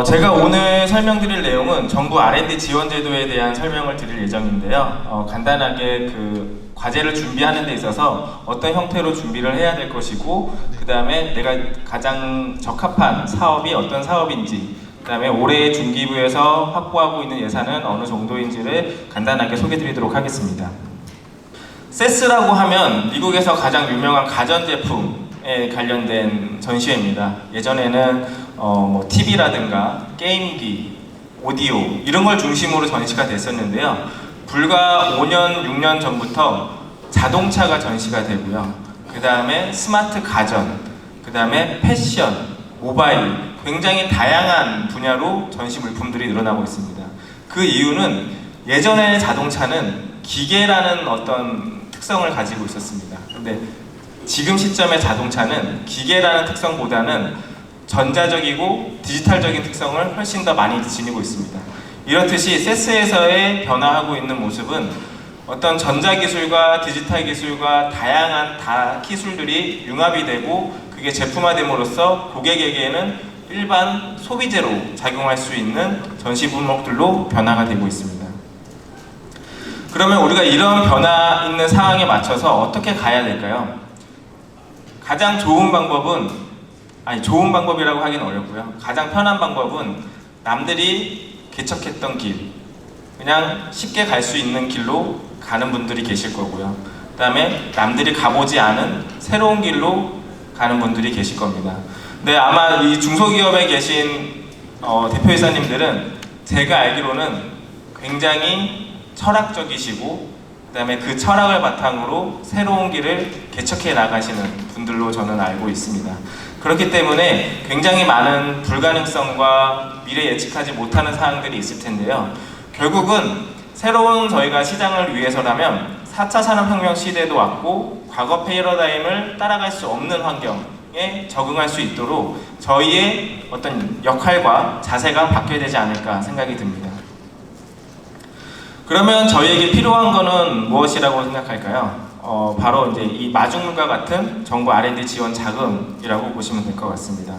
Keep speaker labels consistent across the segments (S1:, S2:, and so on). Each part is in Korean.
S1: 제가 오늘 설명드릴 내용은 정부 R&D 지원 제도에 대한 설명을 드릴 예정인데요. 간단하게 그 과제를 준비하는 데 있어서 어떤 형태로 준비를 해야 될 것이고, 그 다음에 내가 가장 적합한 사업이 어떤 사업인지, 그 다음에 올해 중기부에서 확보하고 있는 예산은 어느 정도인지를 간단하게 소개드리도록 하겠습니다. 세스라고 하면 미국에서 가장 유명한 가전제품에 관련된 전시회입니다. 예전에는 TV라든가 게임기, 오디오 이런 걸 중심으로 전시가 됐었는데요. 불과 5년, 6년 전부터 자동차가 전시가 되고요. 그 다음에 스마트 가전, 그 다음에 패션, 모바일, 굉장히 다양한 분야로 전시 물품들이 늘어나고 있습니다. 그 이유는 예전에 자동차는 기계라는 어떤 특성을 가지고 있었습니다. 근데 지금 시점의 자동차는 기계라는 특성보다는 전자적이고 디지털적인 특성을 훨씬 더 많이 지니고 있습니다. 이렇듯이 세스에서의 변화하고 있는 모습은 어떤 전자기술과 디지털 기술과 다양한 기술들이 융합이 되고 그게 제품화됨으로써 고객에게는 일반 소비재로 작용할 수 있는 전시 품목들로 변화가 되고 있습니다. 그러면 우리가 이런 변화 있는 상황에 맞춰서 어떻게 가야 될까요? 가장 좋은 방법은, 좋은 방법이라고 하기는 어렵고요. 가장 편한 방법은 남들이 개척했던 길, 그냥 쉽게 갈 수 있는 길로 가는 분들이 계실 거고요. 그 다음에 남들이 가보지 않은 새로운 길로 가는 분들이 계실 겁니다. 근데 아마 이 중소기업에 계신 대표이사님들은 제가 알기로는 굉장히 철학적이시고 그 다음에 그 철학을 바탕으로 새로운 길을 개척해 나가시는 분들로 저는 알고 있습니다. 그렇기 때문에 굉장히 많은 불가능성과 미래 예측하지 못하는 사항들이 있을 텐데요. 결국은 새로운 저희가 시장을 위해서라면 4차 산업혁명 시대도 왔고 과거 패러다임을 따라갈 수 없는 환경에 적응할 수 있도록 저희의 어떤 역할과 자세가 바뀌어야 되지 않을까 생각이 듭니다. 그러면 저희에게 필요한 거는 무엇이라고 생각할까요? 바로 이제 이 마중물과 같은 정부 R&D 지원 자금이라고 보시면 될 것 같습니다.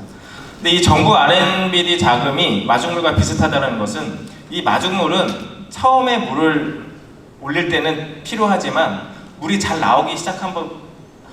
S1: 근데 이 정부 R&D 자금이 마중물과 비슷하다는 것은 이 마중물은 처음에 물을 올릴 때는 필요하지만 물이 잘 나오기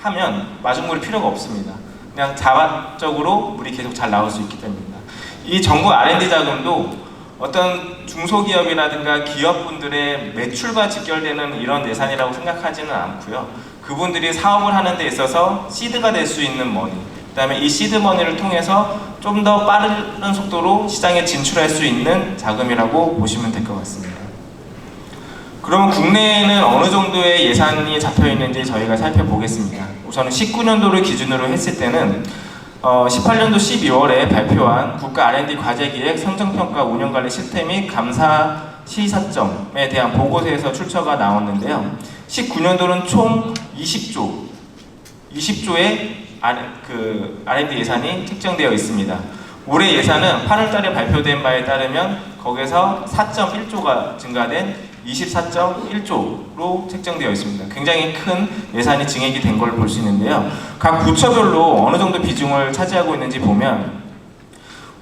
S1: 하면 마중물이 필요가 없습니다. 그냥 자발적으로 물이 계속 잘 나올 수 있기 때문입니다. 이 정부 R&D 자금도 어떤 중소기업이라든가 기업분들의 매출과 직결되는 이런 예산이라고 생각하지는 않고요. 그분들이 사업을 하는 데 있어서 시드가 될 수 있는 머니, 그 다음에 이 시드 머니를 통해서 좀 더 빠른 속도로 시장에 진출할 수 있는 자금이라고 보시면 될 것 같습니다. 그러면 국내에는 어느 정도의 예산이 잡혀 있는지 저희가 살펴보겠습니다. 우선은 19년도를 기준으로 했을 때는 18년도 12월에 발표한 국가 R&D 과제기획 선정평가 운영관리 실태 및 감사 시사점에 대한 보고서에서 출처가 나왔는데요. 19년도는 총 20조의 R&D 예산이 책정되어 있습니다. 올해 예산은 8월달에 발표된 바에 따르면 거기서 4.1조가 증가된 24.1조로 책정되어 있습니다. 굉장히 큰 예산이 증액이 된 걸 볼 수 있는데요. 각 부처별로 어느 정도 비중을 차지하고 있는지 보면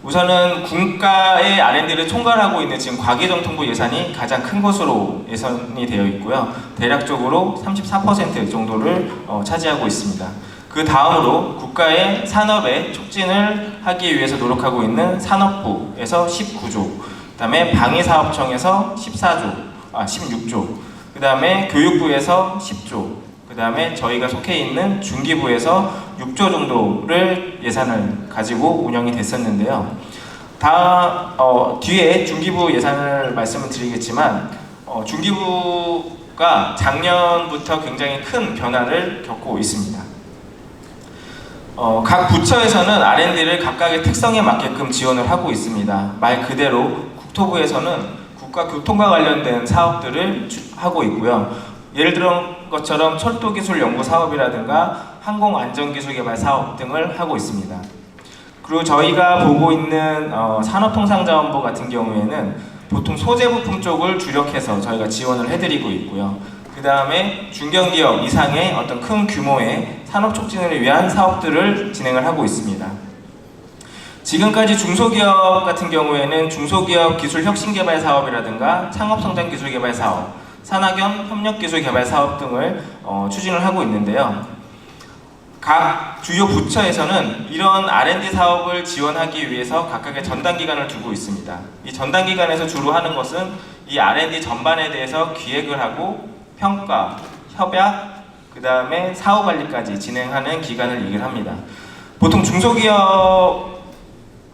S1: 우선은 국가의 R&D를 총괄하고 있는 지금 과기정통부 예산이 가장 큰 것으로 예산이 되어 있고요. 대략적으로 34% 정도를 차지하고 있습니다. 그 다음으로 국가의 산업의 촉진을 하기 위해서 노력하고 있는 산업부에서 19조, 그 다음에 방위사업청에서 16조, 그 다음에 교육부에서 10조, 그 다음에 저희가 속해 있는 중기부에서 6조 정도를 예산을 가지고 운영이 됐었는데요. 뒤에 중기부 예산을 말씀을 드리겠지만 중기부가 작년부터 굉장히 큰 변화를 겪고 있습니다. 각 부처에서는 R&D를 각각의 특성에 맞게끔 지원을 하고 있습니다. 말 그대로 국토부에서는 국가교통과 관련된 사업들을 하고 있고요. 예를 들어 것처럼 철도기술 연구 사업이라든가 항공안전기술개발 사업 등을 하고 있습니다. 그리고 저희가 보고 있는 산업통상자원부 같은 경우에는 보통 소재부품 쪽을 주력해서 저희가 지원을 해드리고 있고요. 그 다음에 중견기업 이상의 어떤 큰 규모의 산업 촉진을 위한 사업들을 진행을 하고 있습니다. 지금까지 중소기업 같은 경우에는 중소기업 기술 혁신 개발 사업이라든가 창업성장 기술 개발 사업, 산학연 협력 기술 개발 사업 등을 추진을 하고 있는데요. 각 주요 부처에서는 이런 R&D 사업을 지원하기 위해서 각각의 전담기관을 두고 있습니다. 이 전담기관에서 주로 하는 것은 이 R&D 전반에 대해서 기획을 하고 평가, 협약, 그 다음에 사후관리까지 진행하는 기관을 얘기를 합니다. 보통 중소기업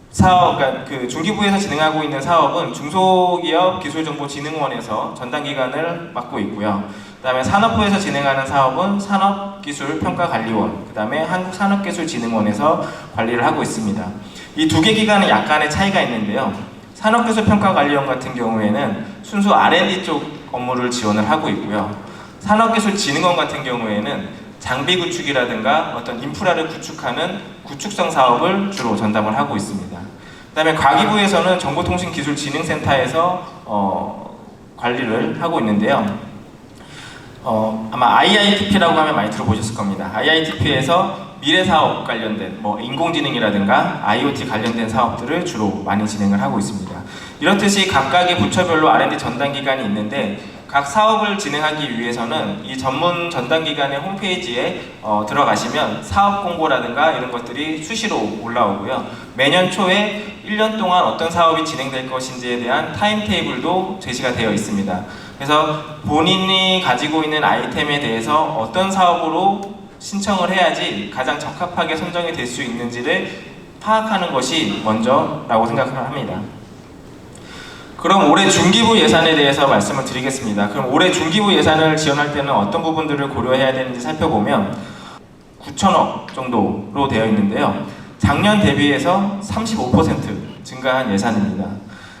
S1: 사업, 그러니까 그 중기부에서 진행하고 있는 사업은 중소기업 기술정보진흥원에서 전담기관을 맡고 있고요. 그 다음에 산업부에서 진행하는 사업은 산업기술평가관리원, 그 다음에 한국산업기술진흥원에서 관리를 하고 있습니다. 이 두 개 기관은 약간의 차이가 있는데요. 산업기술평가관리원 같은 경우에는 순수 R&D 쪽 업무를 지원을 하고 있고요. 산업기술진흥원 같은 경우에는 장비 구축이라든가 어떤 인프라를 구축하는 구축성 사업을 주로 전담을 하고 있습니다. 그 다음에 과기부에서는 정보통신기술진흥센터에서 관리를 하고 있는데요. 아마 IITP라고 하면 많이 들어보셨을 겁니다. IITP에서 미래사업 관련된 인공지능이라든가 IoT 관련된 사업들을 주로 많이 진행을 하고 있습니다. 이렇듯이 각각의 부처별로 R&D 전담기관이 있는데 각 사업을 진행하기 위해서는 이 전문 전담기관의 홈페이지에 들어가시면 사업 공고라든가 이런 것들이 수시로 올라오고요. 매년 초에 1년 동안 어떤 사업이 진행될 것인지에 대한 타임테이블도 제시가 되어 있습니다. 그래서 본인이 가지고 있는 아이템에 대해서 어떤 사업으로 신청을 해야지 가장 적합하게 선정이 될 수 있는지를 파악하는 것이 먼저라고 생각을 합니다. 그럼 올해 중기부 예산에 대해서 말씀을 드리겠습니다. 그럼 올해 중기부 예산을 지원할 때는 어떤 부분들을 고려해야 되는지 살펴보면 9천억 정도로 되어 있는데요. 작년 대비해서 35% 증가한 예산입니다.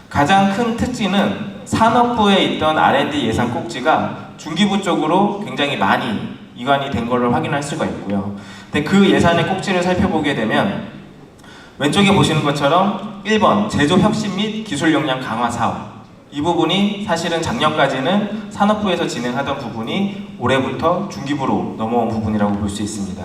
S1: 가장 큰 특징은 산업부에 있던 R&D 예산 꼭지가 중기부 쪽으로 굉장히 많이 이관이 된 것을 확인할 수가 있고요. 근데 그 예산의 꼭지를 살펴보게 되면 왼쪽에 보시는 것처럼 1번 제조혁신 및 기술 역량 강화 사업, 이 부분이 사실은 작년까지는 산업부에서 진행하던 부분이 올해부터 중기부로 넘어온 부분이라고 볼 수 있습니다.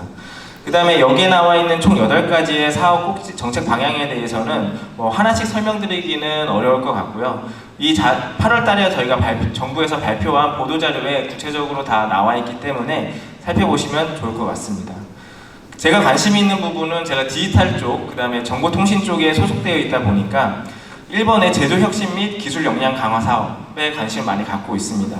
S1: 그 다음에 여기에 나와 있는 총 8가지의 사업 꼭지 정책 방향에 대해서는 하나씩 설명드리기는 어려울 것 같고요. 이 8월 달에 저희가 정부에서 발표한 보도자료에 구체적으로 다 나와 있기 때문에 살펴보시면 좋을 것 같습니다. 제가 관심 있는 부분은 제가 디지털 쪽, 그 다음에 정보통신 쪽에 소속되어 있다 보니까 1번의 제조혁신 및 기술 역량 강화 사업에 관심을 많이 갖고 있습니다.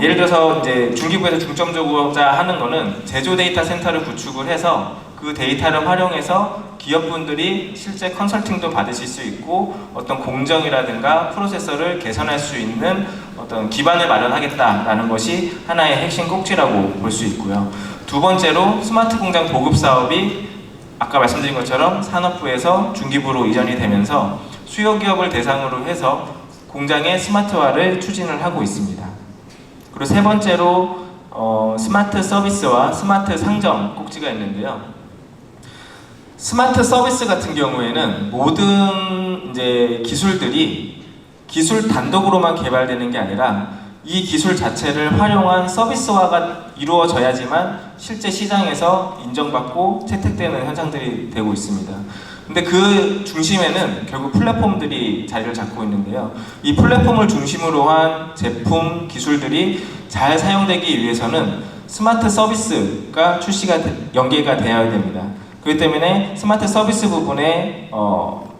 S1: 예를 들어서 이제 중기부에서 중점적으로 하는 거는 제조 데이터 센터를 구축을 해서 그 데이터를 활용해서 기업분들이 실제 컨설팅도 받으실 수 있고 어떤 공정이라든가 프로세서를 개선할 수 있는 어떤 기반을 마련하겠다라는 것이 하나의 핵심 꼭지라고 볼 수 있고요. 두 번째로 스마트 공장 보급 사업이 아까 말씀드린 것처럼 산업부에서 중기부로 이전이 되면서 수요 기업을 대상으로 해서 공장의 스마트화를 추진을 하고 있습니다. 그리고 세 번째로 스마트 서비스와 스마트 상점 꼭지가 있는데요. 스마트 서비스 같은 경우에는 모든 이제 기술들이 기술 단독으로만 개발되는 게 아니라 이 기술 자체를 활용한 서비스화가 이루어져야지만 실제 시장에서 인정받고 채택되는 현상들이 되고 있습니다. 근데 그 중심에는 결국 플랫폼들이 자리를 잡고 있는데요. 이 플랫폼을 중심으로 한 제품, 기술들이 잘 사용되기 위해서는 스마트 서비스가 연계가 되어야 됩니다. 그렇기 때문에 스마트 서비스 부분에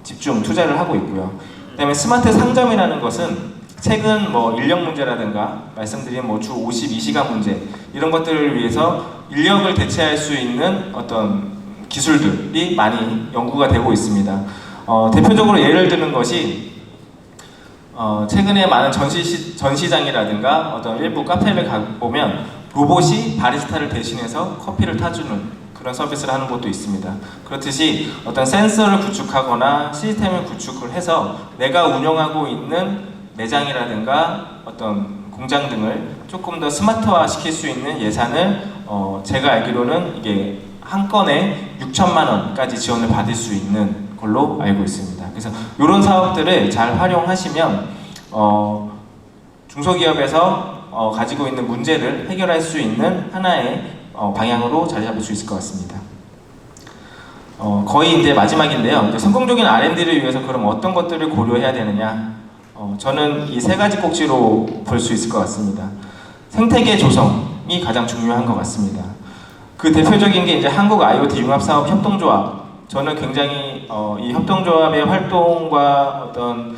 S1: 집중 투자를 하고 있고요. 그 다음에 스마트 상점이라는 것은 최근 인력 문제라든가 말씀드린 주 52시간 문제 이런 것들을 위해서 인력을 대체할 수 있는 어떤 기술들이 많이 연구가 되고 있습니다. 대표적으로 예를 드는 것이 최근에 많은 전시장이라든가 어떤 일부 카페를 가보면 로봇이 바리스타를 대신해서 커피를 타주는 그런 서비스를 하는 곳도 있습니다. 그렇듯이 어떤 센서를 구축하거나 시스템을 구축을 해서 내가 운영하고 있는 매장이라든가 어떤 공장 등을 조금 더 스마트화 시킬 수 있는 예산을 제가 알기로는 이게 한 건에 6천만 원까지 지원을 받을 수 있는 걸로 알고 있습니다. 그래서 이런 사업들을 잘 활용하시면 중소기업에서 가지고 있는 문제를 해결할 수 있는 하나의 방향으로 자리 잡을 수 있을 것 같습니다. 거의 이제 마지막인데요. 이제 성공적인 R&D를 위해서 그럼 어떤 것들을 고려해야 되느냐? 저는 이 세 가지 꼭지로 볼 수 있을 것 같습니다. 생태계 조성이 가장 중요한 것 같습니다. 그 대표적인 게 이제 한국 IoT 융합사업 협동조합. 저는 굉장히 이 협동조합의 활동과 어떤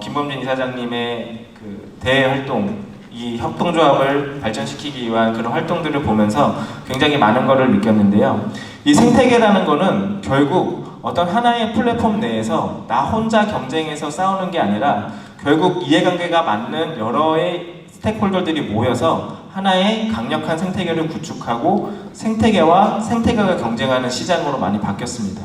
S1: 김범진 이사장님의 그 대외 활동, 이 협동조합을 발전시키기 위한 그런 활동들을 보면서 굉장히 많은 것을 느꼈는데요. 이 생태계라는 거는 결국 어떤 하나의 플랫폼 내에서 나 혼자 경쟁해서 싸우는 게 아니라 결국 이해관계가 맞는 여러의 스테이크홀더들이 모여서 하나의 강력한 생태계를 구축하고 생태계와 생태계가 경쟁하는 시장으로 많이 바뀌었습니다.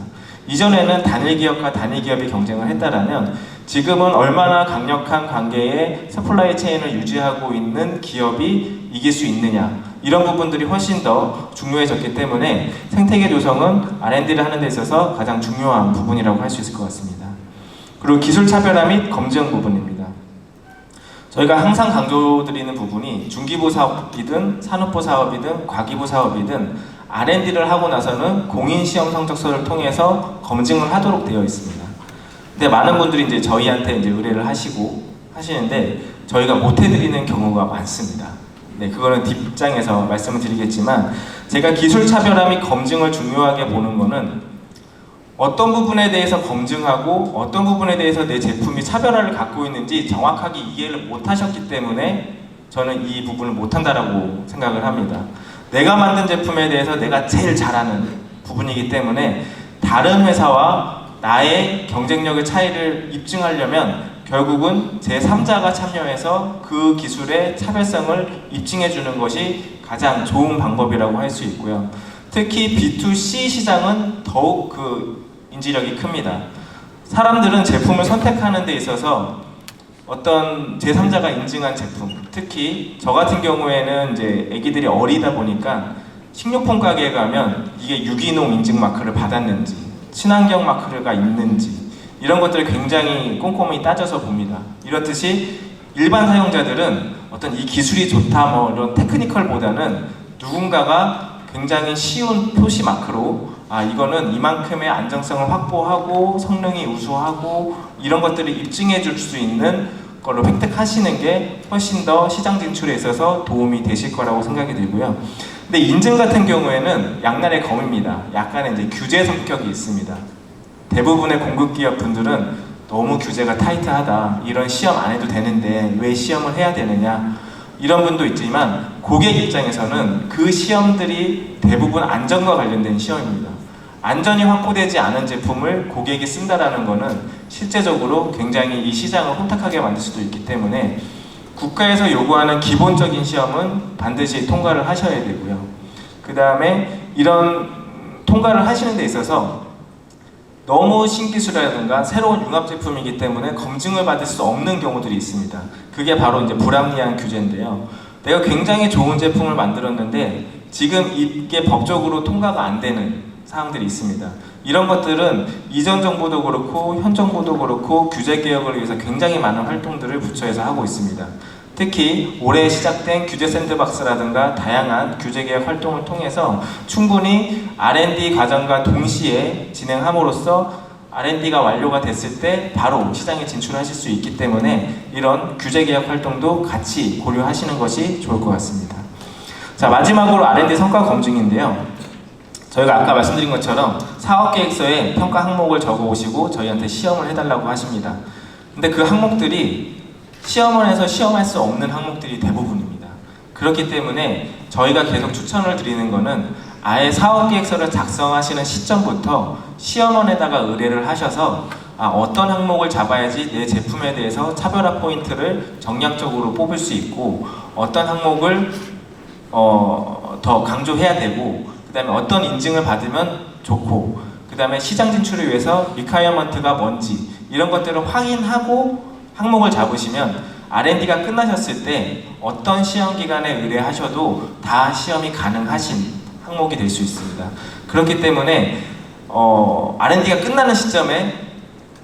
S1: 이전에는 단일 기업과 단일 기업이 경쟁을 했다라면 지금은 얼마나 강력한 관계의 서플라이 체인을 유지하고 있는 기업이 이길 수 있느냐, 이런 부분들이 훨씬 더 중요해졌기 때문에 생태계 조성은 R&D를 하는 데 있어서 가장 중요한 부분이라고 할 수 있을 것 같습니다. 그리고 기술 차별화 및 검증 부분입니다. 저희가 항상 강조드리는 부분이 중기부 사업이든 산업부 사업이든 과기부 사업이든 R&D를 하고 나서는 공인시험 성적서를 통해서 검증을 하도록 되어 있습니다. 근데 많은 분들이 이제 저희한테 이제 의뢰를 하시는데 저희가 못 해드리는 경우가 많습니다. 네, 그거는 뒷장에서 말씀을 드리겠지만 제가 기술 차별화 및 검증을 중요하게 보는 거는 어떤 부분에 대해서 검증하고 어떤 부분에 대해서 내 제품이 차별화를 갖고 있는지 정확하게 이해를 못 하셨기 때문에 저는 이 부분을 못 한다라고 생각을 합니다. 내가 만든 제품에 대해서 내가 제일 잘하는 부분이기 때문에 다른 회사와 나의 경쟁력의 차이를 입증하려면 결국은 제3자가 참여해서 그 기술의 차별성을 입증해 주는 것이 가장 좋은 방법이라고 할 수 있고요. 특히 B2C 시장은 더욱 그 인지력이 큽니다. 사람들은 제품을 선택하는 데 있어서 어떤 제3자가 인증한 제품, 특히 저 같은 경우에는 이제 애기들이 어리다 보니까 식료품 가게에 가면 이게 유기농 인증 마크를 받았는지, 친환경 마크가 있는지 이런 것들을 굉장히 꼼꼼히 따져서 봅니다. 이렇듯이 일반 사용자들은 어떤 이 기술이 좋다 뭐 이런 테크니컬보다는 누군가가 굉장히 쉬운 표시 마크로 이거는 이만큼의 안정성을 확보하고 성능이 우수하고 이런 것들을 입증해 줄 수 있는 걸로 획득하시는 게 훨씬 더 시장 진출에 있어서 도움이 되실 거라고 생각이 들고요. 근데 인증 같은 경우에는 양날의 검입니다. 약간의 이제 규제 성격이 있습니다. 대부분의 공급 기업 분들은 너무 규제가 타이트하다, 이런 시험 안 해도 되는데 왜 시험을 해야 되느냐, 이런 분도 있지만 고객 입장에서는 그 시험들이 대부분 안전과 관련된 시험입니다. 안전이 확보되지 않은 제품을 고객이 쓴다라는 것은 실제적으로 굉장히 이 시장을 혼탁하게 만들 수도 있기 때문에 국가에서 요구하는 기본적인 시험은 반드시 통과를 하셔야 되고요. 그 다음에 이런 통과를 하시는 데 있어서 너무 신기술이라든가 새로운 융합 제품이기 때문에 검증을 받을 수 없는 경우들이 있습니다. 그게 바로 이제 불합리한 규제인데요. 내가 굉장히 좋은 제품을 만들었는데 지금 이게 법적으로 통과가 안 되는 사항들이 있습니다. 이런 것들은 이전 정부도 그렇고 현 정부도 그렇고 규제 개혁을 위해서 굉장히 많은 활동들을 부처에서 하고 있습니다. 특히 올해 시작된 규제 샌드박스라든가 다양한 규제 개혁 활동을 통해서 충분히 R&D 과정과 동시에 진행함으로써 R&D가 완료가 됐을 때 바로 시장에 진출하실 수 있기 때문에 이런 규제 개혁 활동도 같이 고려하시는 것이 좋을 것 같습니다. 자, 마지막으로 R&D 성과 검증인데요. 저희가 아까 말씀드린 것처럼 사업계획서에 평가 항목을 적어오시고 저희한테 시험을 해달라고 하십니다. 근데 그 항목들이 시험원에서 시험할 수 없는 항목들이 대부분입니다. 그렇기 때문에 저희가 계속 추천을 드리는 거는 아예 사업계획서를 작성하시는 시점부터 시험원에다가 의뢰를 하셔서 어떤 항목을 잡아야지 내 제품에 대해서 차별화 포인트를 정략적으로 뽑을 수 있고 어떤 항목을 더 강조해야 되고 그 다음에 어떤 인증을 받으면 좋고 그 다음에 시장 진출을 위해서 리콰이어먼트가 뭔지 이런 것들을 확인하고 항목을 잡으시면 R&D가 끝나셨을 때 어떤 시험 기간에 의뢰하셔도 다 시험이 가능하신 항목이 될 수 있습니다. 그렇기 때문에 R&D가 끝나는 시점에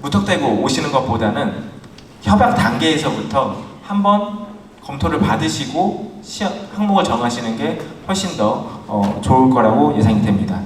S1: 무턱대고 오시는 것보다는 협약 단계에서부터 한번 검토를 받으시고 항목을 정하시는 게 훨씬 더 좋을 거라고 예상이 됩니다.